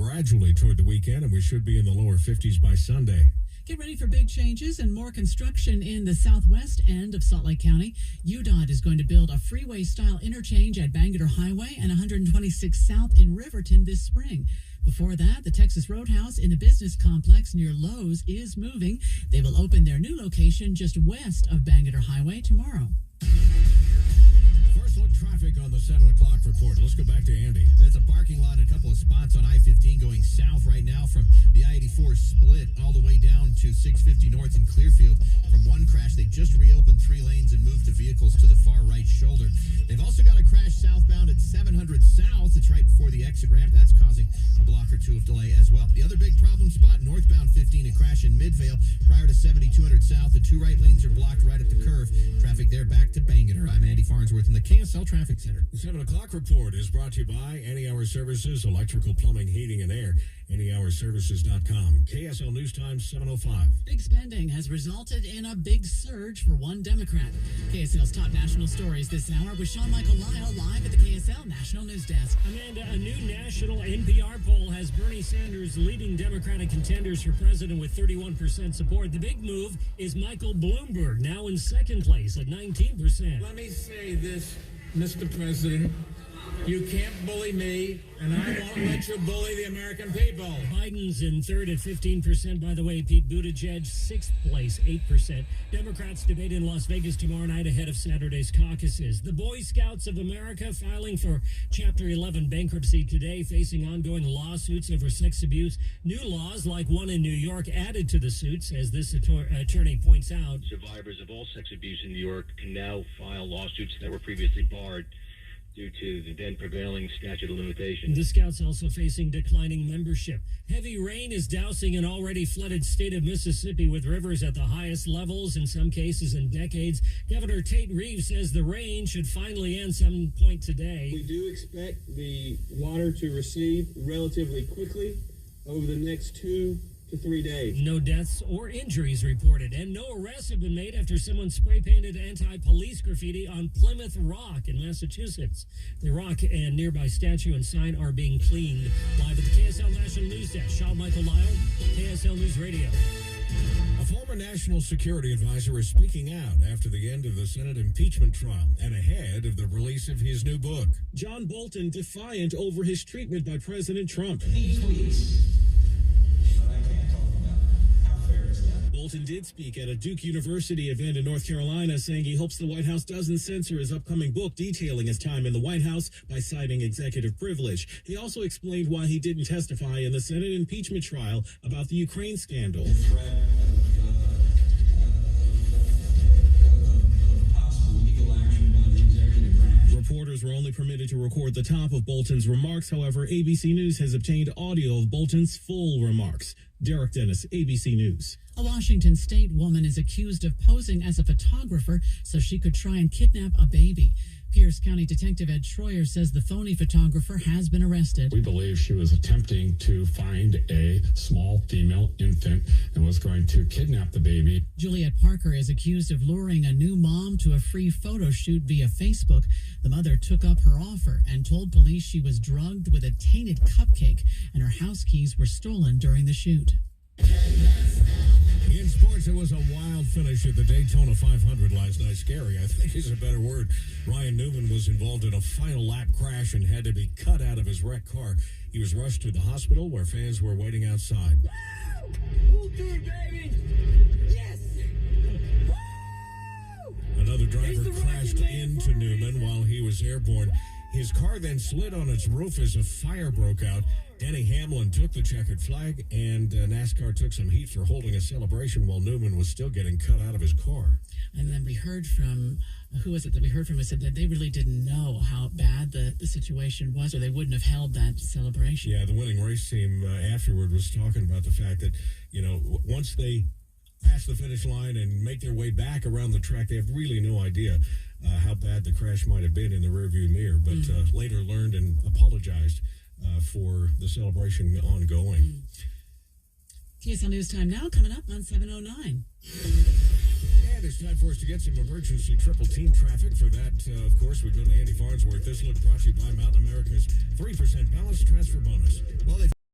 gradually toward the weekend, and we should be in the lower 50s by Sunday. Get ready for big changes and more construction in the southwest end of Salt Lake County. UDOT is going to build a freeway-style interchange at Bangerter Highway and 126 South in Riverton this spring. Before that, the Texas Roadhouse in the business complex near Lowe's is moving. They will open their new location just west of Bangerter Highway tomorrow. First look traffic on the 7 o'clock report. Let's go back to Andy. That's a parking lot and a couple of spots on I-15 going south right now from the I-84 split all the way down to 650 North in Clearfield. From one crash, they just reopened 3 lanes and moved the vehicles to the far right shoulder. They've also got a crash southbound at 700 South. It's right before the exit ramp. That's causing a block or two of delay as well. The other big problem spot, northbound 15, a crash in Midvale prior to 7200 South. The 2 right lanes are blocked right at the curve. Traffic there back to Bangerter. I'm Andy Farnsworth in the KSL Traffic Center. The 7 o'clock report is brought to you by Any Hour Services, electrical, plumbing, heating, and air. AnyHourServices.com. KSL News Time 7:05. Big spending has resulted in a big surge for one Democrat. KSL's top national stories this hour with Sean Michael Lyle live at the KSL National News Desk. Amanda, a new national NPR poll has Bernie Sanders leading Democratic contenders for president with 31% support. The big move is Michael Bloomberg, now in second place at 19%. Let me say this, Mr. President. You can't bully me, and I won't let you bully the American people. Biden's in third at 15%, by the way. Pete Buttigieg, sixth place, 8%. Democrats debate in Las Vegas tomorrow night ahead of Saturday's caucuses. The Boy Scouts of America filing for Chapter 11 bankruptcy today, facing ongoing lawsuits over sex abuse. New laws, like one in New York, added to the suits, as this attorney points out. Survivors of all sex abuse in New York can now file lawsuits that were previously barred due to the then prevailing statute of limitations. The Scouts also facing declining membership. Heavy rain is dousing an already flooded state of Mississippi, with rivers at the highest levels, in some cases in decades. Governor Tate Reeves says the rain should finally end some point today. We do expect the water to recede relatively quickly over the next 2 to 3 days. No deaths or injuries reported, and no arrests have been made after someone spray-painted anti-police graffiti on Plymouth Rock in Massachusetts. The rock and nearby statue and sign are being cleaned. Live at the KSL National News Desk, Sean Michael Lyle, KSL News Radio. A former national security advisor is speaking out after the end of the Senate impeachment trial and ahead of the release of his new book. John Bolton defiant over his treatment by President Trump. He tweets, but I can't talk about how fair is that. Bolton did speak at a Duke University event in North Carolina, saying he hopes the White House doesn't censor his upcoming book detailing his time in the White House by citing executive privilege. He also explained why he didn't testify in the Senate impeachment trial about the Ukraine scandal. The threat of possible legal action by the executive branch. Reporters were only permitted to record the top of Bolton's remarks. However, ABC News has obtained audio of Bolton's full remarks. Derek Dennis, ABC News. A Washington state woman is accused of posing as a photographer so she could try and kidnap a baby. Pierce County Detective Ed Schroyer says the phony photographer has been arrested. We believe she was attempting to find a small female infant and was going to kidnap the baby. Juliet Parker is accused of luring a new mom to a free photo shoot via Facebook. The mother took up her offer and told police she was drugged with a tainted cupcake and her house keys were stolen during the shoot. In sports, it was a wild finish at the Daytona 500 last night. Scary, I think, is a better word. Ryan Newman was involved in a final lap crash and had to be cut out of his wrecked car. He was rushed to the hospital where fans were waiting outside. We'll do it, baby! Yes! Woo! Another driver crashed into Newman while he was airborne. His car then slid on its roof as a fire broke out. Denny Hamlin took the checkered flag, and NASCAR took some heat for holding a celebration while Newman was still getting cut out of his car. And then we heard from, who was it that we heard from, who said that they really didn't know how bad the situation was, or they wouldn't have held that celebration. Yeah, the winning race team afterward was talking about the fact that, you know, once they pass the finish line and make their way back around the track, they have really no idea how bad the crash might have been in the rearview mirror, but later learned and apologized for the celebration ongoing. KSL News Time now, coming up on 7:09. And it's time for us to get some emergency triple team traffic. For that, of course, we go to Andy Farnsworth. This look brought to you by Mountain America's 3% balanced transfer bonus. Well,